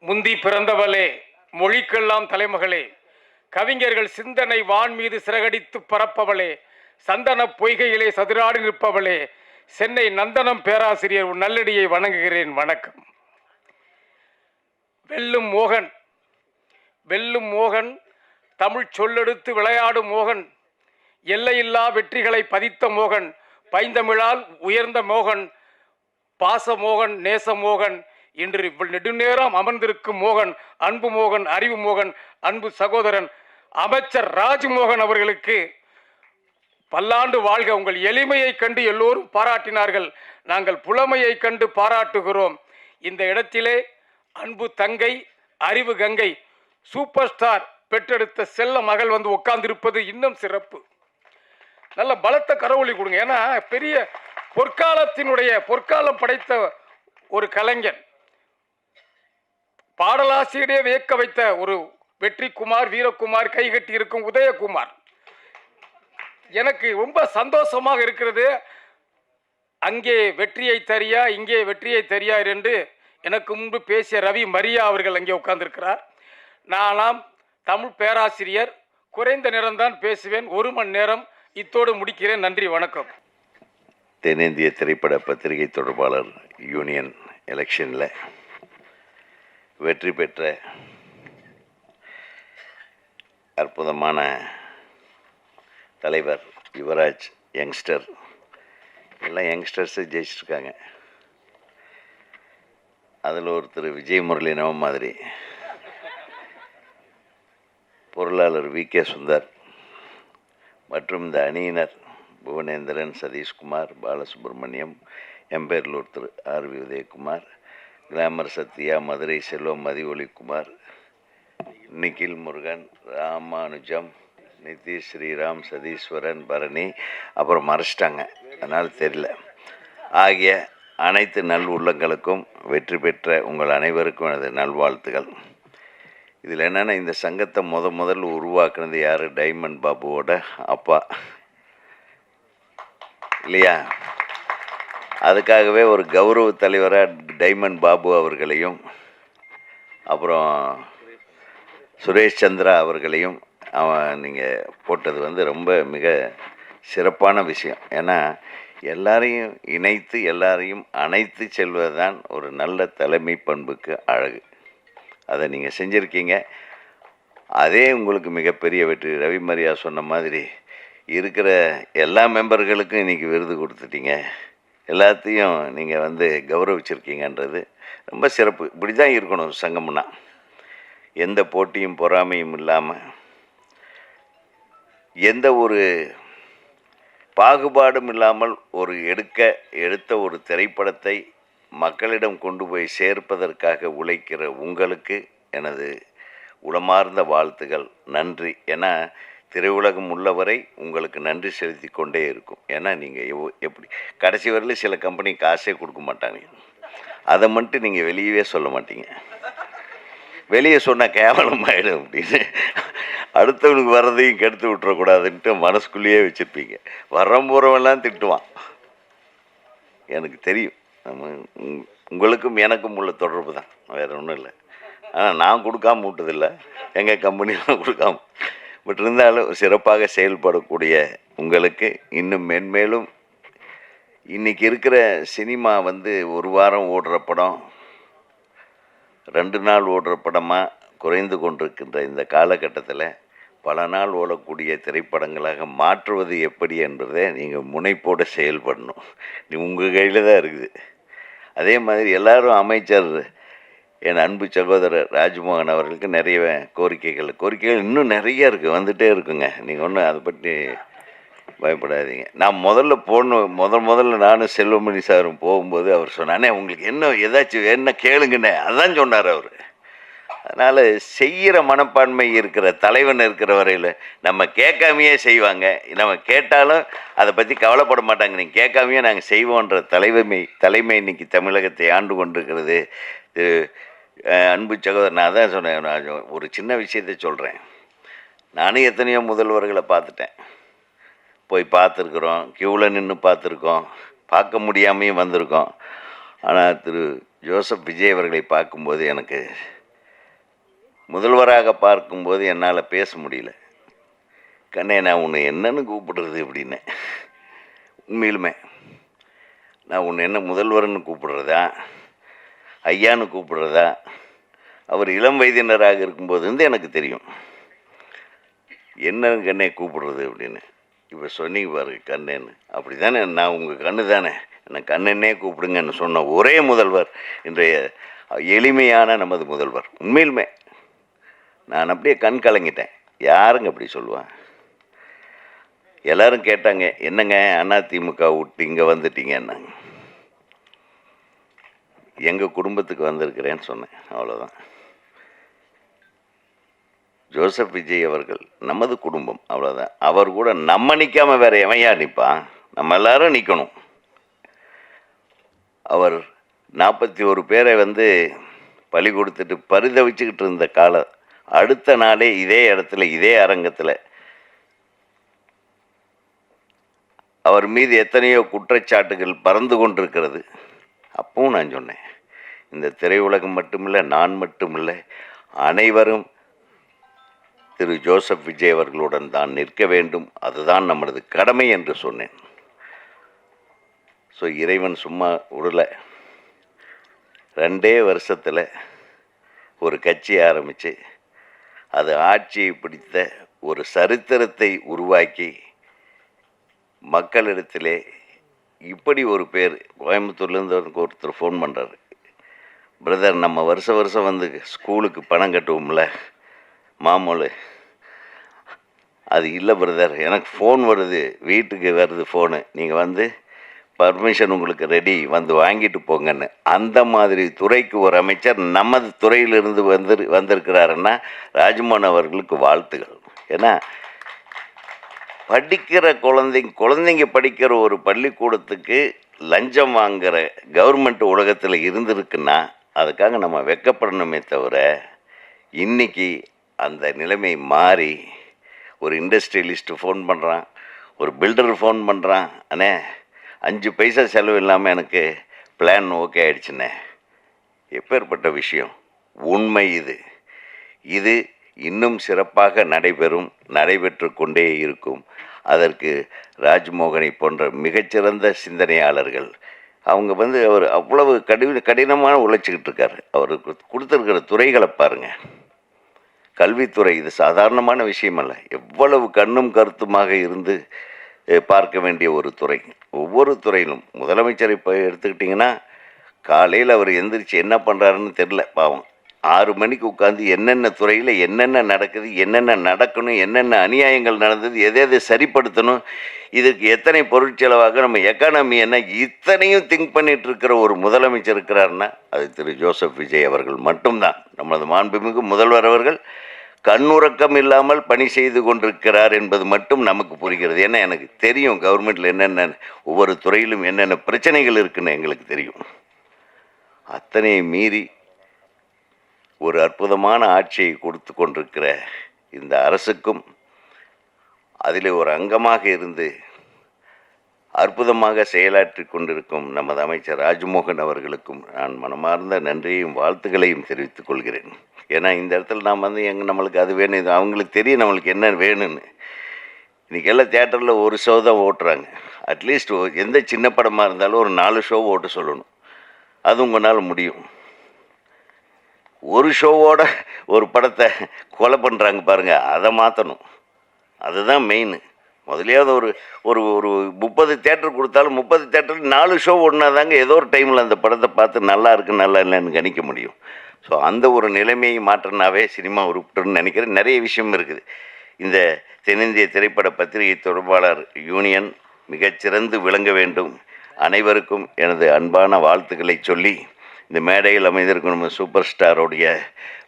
முந்தி பிறந்தவளே, மொழிக்கெல்லாம் தலைமகளே, கவிஞர்கள் சிந்தனை வான் மீது சிறகடித்து பரப்பவளே, சந்தன பொய்கையிலே சதுராடி நிற்பவளே, சென்னை நந்தனம் பேராசிரியர் உன் நல்லடியை வணங்குகிறேன். வணக்கம். வெல்லும் மோகன், வெல்லும் மோகன், தமிழ் சொல்லெடுத்து விளையாடும் மோகன், எல்லையில்லா வெற்றிகளை பதித்த மோகன், பைந்தமிழால் உயர்ந்த மோகன், பாசமோகன், நேசமோகன், இன்று நெடுநேரம் அமர்ந்திருக்கும் மோகன், அன்பு மோகன், அறிவு மோகன், அன்பு சகோதரன் அமைச்சர் ராஜ்மோகன் அவர்களுக்கு பல்லாண்டு வாழ்க. உங்கள் எளிமையை கண்டு எல்லோரும் பாராட்டினார்கள், நாங்கள் புலமையை கண்டு பாராட்டுகிறோம். இந்த இடத்திலே அன்பு தங்கை, அறிவு கங்கை, சூப்பர் ஸ்டார் பெற்றெடுத்த செல்ல மகள் வந்து உட்கார்ந்திருப்பது இன்னும் சிறப்பு. நல்ல பலத்த கரவொலி கொடுங்க. ஏன்னா பெரிய பொற்காலம் படைத்த ஒரு கலைஞன், பாடலாசிரியரே வியக்க வைத்த ஒரு வெற்றிக்குமார், வீரகுமார், கைகட்டி இருக்கும் உதயகுமார். எனக்கு ரொம்ப சந்தோஷமாக இருக்கிறது. அங்கே வெற்றியை தரியா, இங்கே வெற்றியை தரியார் என்று எனக்கு முன்பு பேசிய ரவி மரியா அவர்கள் அங்கே உட்கார்ந்திருக்கிறார். நானாம் தமிழ் பேராசிரியர், குறைந்த நேரம்தான் பேசுவேன், 1 மணி நேரம். இத்தோடு முடிக்கிறேன். நன்றி, வணக்கம். தென்னிந்திய திரைப்பட பத்திரிகை தொடர்பாளர் யூனியன் எலெக்ஷனில் வெற்றி பெற்ற அற்புதமான தலைவர் யுவராஜ், யங்ஸ்டர், எல்லாம் யங்ஸ்டர்ஸு ஜெயிச்சிருக்காங்க. அதில் ஒருத்தர் விஜய் முரளி நவ மாதிரி, பொருளாளர் வி.கே. சுந்தர் மற்றும் இந்த அணியினர் புவனேந்திரன், சதீஷ்குமார், பாலசுப்ரமணியம், எம்பேரில் ஒருத்தர் ஆர்.வி. உதயகுமார், கிளாமர் சத்யா, மதுரை செல்வம், மதிவொலிக்குமார், நிகில் முருகன், ராமானுஜம், நிதிஷ், ஸ்ரீராம், சதீஸ்வரன், பரணி, அப்புறம் மறைச்சிட்டாங்க, அதனால் தெரியல, ஆகிய அனைத்து நல் உள்ளங்களுக்கும் வெற்றி பெற்ற உங்கள் அனைவருக்கும் எனது நல்வாழ்த்துகள். இதில் என்னென்னா, இந்த சங்கத்தை முதல்ல உருவாக்குனது யார்? டைமண்ட் பாபுவோட அப்பா இல்லையா? அதுக்காகவே ஒரு கௌரவ தலைவராக டைமண்ட் பாபு அவர்களையும் அப்புறம் சுரேஷ் சந்திரா அவர்களையும் நீங்கள் போட்டது வந்து ரொம்ப மிக சிறப்பான விஷயம். ஏன்னா எல்லாரையும் இணைத்து எல்லாரையும் அணைத்து செல்வது தான் ஒரு நல்ல தலைமை பண்புக்கு அழகு. அதை நீங்கள் செஞ்சுருக்கீங்க. அதே உங்களுக்கு மிகப்பெரிய வெற்றி. ரவி மரியா சொன்ன மாதிரி இருக்கிற எல்லா மெம்பர்களுக்கும் இன்றைக்கி விருது கொடுத்துட்டீங்க, எல்லாத்தையும் நீங்கள் வந்து கௌரவிச்சிருக்கீங்கன்றது ரொம்ப சிறப்பு. இப்படி தான் இருக்கணும் சங்கம்னா. எந்த போட்டியும் பொறாமையும் இல்லாமல், எந்த ஒரு பாகுபாடும் இல்லாமல் ஒரு எடுத்த ஒரு திரைப்படத்தை மக்களிடம் கொண்டு போய் சேர்ப்பதற்காக உழைக்கிற உங்களுக்கு எனது உளமார்ந்த வாழ்த்துகள், நன்றி. ஏன்னா திரையுலகம் உள்ளவரை உங்களுக்கு நன்றி செலுத்தி கொண்டே இருக்கும். ஏன்னா நீங்கள் எப்படி கடைசி வரையிலும் சில கம்பெனி காசே கொடுக்க மாட்டாங்க, அதை மட்டும் நீங்கள் வெளியவே சொல்ல மாட்டீங்க. வெளியே சொன்னால் கேவலமாயிடும் அப்படின்னு அடுத்தவனுக்கு வர்றதையும் கெடுத்து விட்டுறக்கூடாதுன்ட்டு மனசுக்குள்ளேயே வச்சுருப்பீங்க. போகிறவெல்லாம் திட்டுவான், எனக்கு தெரியும். உங்களுக்கும் எனக்கும் உள்ள தொடர்பு தான், வேறு ஒன்றும் இல்லை. ஆனால் நான் கொடுக்காம விட்டதில்லை, எங்கள் கம்பெனிலாம் கொடுக்காம. பட் இருந்தாலும் சிறப்பாக செயல்படக்கூடிய உங்களுக்கு இன்னும் மென்மேலும், இன்றைக்கி இருக்கிற சினிமா வந்து 1 வாரம் ஓடுற படம், 2 நாள் ஓடுற படமாக குறைந்து கொண்டிருக்கின்ற இந்த காலகட்டத்தில் பல நாள் ஓடக்கூடிய திரைப்படங்களாக மாற்றுவது எப்படி என்பதை நீங்கள் முனைப்போடு செயல்படணும். உங்கள் கையில் தான் இருக்குது. அதே மாதிரி எல்லோரும் அமைச்சர் என் அன்பு சகோதரர் ராஜ்மோகன் அவர்களுக்கு நிறைய கோரிக்கைகள் இன்னும் நிறைய இருக்குது, வந்துகிட்டே இருக்குங்க. நீங்கள் ஒன்றும் அதை பற்றி பயப்படாதீங்க. நான் முதல்ல நானும் செல்வமணி சாரும் போகும்போது அவர் சொன்னானே, உங்களுக்கு என்ன ஏதாச்சும் என்ன கேளுங்கண்ணே, அதான் சொன்னார் அவர். அதனால் செய்கிற மனப்பான்மை இருக்கிற தலைவன் இருக்கிற வரையில் நம்ம கேட்காமையே செய்வாங்க. நம்ம கேட்டாலும் அதை பற்றி கவலைப்பட மாட்டாங்க. நீங்கள் கேட்காமையே நாங்கள் செய்வோன்ற தலைமை இன்னைக்கு தமிழகத்தை ஆண்டு கொண்டிருக்கிறது. அன்பு சகோதரர், நான் தான் சொன்னேன், நான் ஒரு சின்ன விஷயத்தை சொல்கிறேன். நானும் எத்தனையோ முதல்வர்களை பார்த்துட்டேன், போய் பார்த்துருக்குறோம், க்யூவில் நின்று பார்த்துருக்கோம், பார்க்க முடியாமையும் வந்திருக்கோம். ஆனால் திரு ஜோசப் விஜய் அவர்களை பார்க்கும்போது எனக்கு முதல்வராக பார்க்கும்போது என்னால் பேச முடியல. கண்ணே, நான் உன்னை என்னன்னு கூப்பிடுறது அப்படின்னு. உண்மையிலுமே நான் உன்னை என்ன முதல்வர்னு கூப்பிடுறதா, ஐயான்னு கூப்பிடுறதா? அவர் இளம் வயதினராக இருக்கும்போது இருந்து எனக்கு தெரியும் என்னன்னு கண்ணே கூப்பிடுறது அப்படின்னு. இப்போ சொன்னீங்க பாரு கண்ணேன்னு, அப்படி தானே, நான் உங்கள் கண்ணு தானே, என்னை கண்ணனே கூப்பிடுங்கன்னு சொன்ன ஒரே முதல்வர் இன்றைய எளிமையான நமது முதல்வர். உண்மையிலுமே நான் அப்படியே கண் கலங்கிட்டேன். யாருங்க அப்படி சொல்லுவான்? எல்லாரும் கேட்டாங்க, என்னங்க அதிமுக விட்டு இங்கே வந்துட்டீங்கன்னாங்க. எங்கள் குடும்பத்துக்கு வந்திருக்கிறேன்னு சொன்னேன், அவ்வளோதான். ஜோசப் விஜய் அவர்கள் நமது குடும்பம், அவ்வளோதான். அவர் கூட நம்ம நிற்காம வேற எவையா நிற்பான்? நம்ம எல்லாரும் நிற்கணும். அவர் 41 பேரை பலி கொடுத்துட்டு பரிதவிச்சுக்கிட்டு இருந்த காலம், அடுத்த நாளே இதே இடத்துல இதே அரங்கத்தில் அவர் மீது எத்தனையோ குற்றச்சாட்டுகள் பறந்து கொண்டிருக்கிறது. அப்பவும் நான் சொன்னேன், இந்த திரையுலகம் மட்டுமில்லை, நான் மட்டுமில்லை, அனைவரும் திரு ஜோசப் விஜய் அவர்களுடன் தான் நிற்க வேண்டும், அதுதான் நம்மளது கடமை என்று சொன்னேன். ஸோ இறைவன் சும்மா விடலை. 2 வருஷத்தில் ஒரு கட்சி ஆரம்பித்து அது ஆட்சியை பிடித்த ஒரு சரித்திரத்தை உருவாக்கி மக்களிடத்திலே இப்படி ஒரு பேர். கோயம்புத்தூர்லேருந்து ஒருத்தர் ஃபோன் பண்ணுறாரு, பிரதர் நம்ம வருஷம் ஸ்கூலுக்கு பணம் கட்டுவோம்ல மாமூல், அது இல்லை பிரதர், எனக்கு ஃபோன் வருது, வீட்டுக்கு வருது ஃபோனு, நீங்கள் பர்மிஷன் உங்களுக்கு ரெடி, வாங்கிட்டு போங்கன்னு. அந்த மாதிரி துறைக்கு ஒரு அமைச்சர் நமது துறையிலிருந்து வந்திருக்கிறாருன்னா ராஜ்மோகன் அவர்களுக்கு வாழ்த்துகள். ஏன்னா படிக்கிற குழந்தைங்க படிக்கிற ஒரு பள்ளிக்கூடத்துக்கு லஞ்சம் வாங்குகிற கவர்மெண்ட் உலகத்தில் இருந்திருக்குன்னா அதுக்காக நம்ம வெட்கப்படணுமே தவிர, இன்றைக்கி அந்த நிலைமை மாறி ஒரு இண்டஸ்ட்ரியலிஸ்ட்டு ஃபோன் பண்ணுறான், ஒரு பில்டர் ஃபோன் பண்ணுறான், அண்ணே 5 பைசா செலவு இல்லாமல் எனக்கு பிளான் ஓகே ஆகிடுச்சுண்ணே. எப்பேற்பட்ட விஷயம்! உண்மை இது இன்னும் சிறப்பாக நடைபெற்று கொண்டே இருக்கும். அதற்கு ராஜ்மோகனை போன்ற மிகச்சிறந்த சிந்தனையாளர்கள், அவங்க அவர் அவ்வளவு கடினமான உழைச்சிக்கிட்டு இருக்காரு. அவருக்கு கொடுத்துருக்கிற துறைகளை பாருங்கள். கல்வித்துறை இது சாதாரணமான விஷயம் அல்ல. எவ்வளவு கண்ணும் கருத்துமாக இருந்து பார்க்க வேண்டிய ஒரு துறை. ஒவ்வொரு துறையிலும் முதலமைச்சரை இப்போ எடுத்துக்கிட்டிங்கன்னா, காலையில் அவர் எந்திரிச்சு என்ன பண்ணுறாருன்னு தெரில பாவம். 6 மணிக்கு உட்காந்து என்னென்ன துறையில் என்னென்ன நடக்குது, என்னென்ன நடக்கணும், என்னென்ன அநியாயங்கள் நடந்தது, எதை சரிப்படுத்தணும், இதுக்கு எத்தனை பொருட்செலவாக நம்ம எக்கானமி என்ன, இத்தனையும் திங்க் பண்ணிட்டு இருக்கிற ஒரு முதலமைச்சர் இருக்கிறாருன்னா அது திரு ஜோசப் விஜய் அவர்கள் மட்டும்தான். நமது மாண்புமிகு முதல்வர் அவர்கள் கண்ணுறக்கம் இல்லாமல் பணி செய்து கொண்டிருக்கிறார் என்பது மட்டும் நமக்கு புரிகிறது. ஏன்னா எனக்கு தெரியும் கவர்மெண்ட்டில் என்னென்ன ஒவ்வொரு துறையிலும் என்னென்ன பிரச்சனைகள் இருக்குன்னு எங்களுக்கு தெரியும். அத்தனை மீறி ஒரு அற்புதமான ஆட்சியை கொடுத்து கொண்டிருக்கிற இந்த அரசுக்கும், அதில் ஒரு அங்கமாக இருந்து அற்புதமாக செயலாற்றி கொண்டிருக்கும் நமது அமைச்சர் ராஜ்மோகன் அவர்களுக்கும் நான் மனமார்ந்த நன்றியையும் வாழ்த்துக்களையும் தெரிவித்துக் கொள்கிறேன். ஏன்னா இந்த இடத்துல நாம் நம்மளுக்கு அது வேணும், இது அவங்களுக்கு தெரியும் நம்மளுக்கு என்ன வேணும்னு. இன்றைக்கி எல்லாம் தியேட்டரில் ஒரு ஷோ தான் ஓட்டுறாங்க. அட்லீஸ்ட் எந்த சின்ன படமாக இருந்தாலும் ஒரு 4 ஷோ ஓட்ட சொல்லணும். அது உங்களால் முடியும். ஒரு ஷோவோட ஒரு படத்தை கொலை பண்ணுறாங்க பாருங்கள், அதை மாற்றணும். அதுதான் மெயின். முதலையாவது ஒரு ஒரு 30 தேட்டர் கொடுத்தாலும் 30 தேட்டரில் 4 ஷோ ஓடினா தாங்க ஏதோ ஒரு டைமில் அந்த படத்தை பார்த்து நல்லா இருக்குது நல்லா இல்லைன்னு கணிக்க முடியும். ஸோ அந்த ஒரு நிலைமையை மாற்றினாவே சினிமா உருப்பிட்டுன்னு நினைக்கிறேன். நிறைய விஷயம் இருக்குது. இந்த தென்னிந்திய திரைப்பட பத்திரிகை தொடர்பாளர் யூனியன் மிகச்சிறந்து விளங்க வேண்டும். அனைவருக்கும் எனது அன்பான வாழ்த்துக்களை சொல்லி, இந்த மேடையில் அமைந்திருக்கும் நம்ம சூப்பர் ஸ்டாரோடைய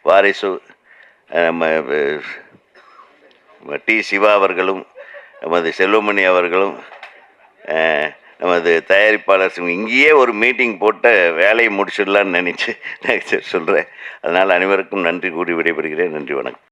வாரிசு நம்ம டி சிவா அவர்களும், நமது செல்வமணி அவர்களும், நமது தயாரிப்பாளர் இங்கேயே ஒரு மீட்டிங் போட்ட வேலையை முடிச்சிடலான்னு நினச்சி சொல்கிறேன். அதனால் அனைவருக்கும் நன்றி கூறி விடைபெறுகிறேன். நன்றி, வணக்கம்.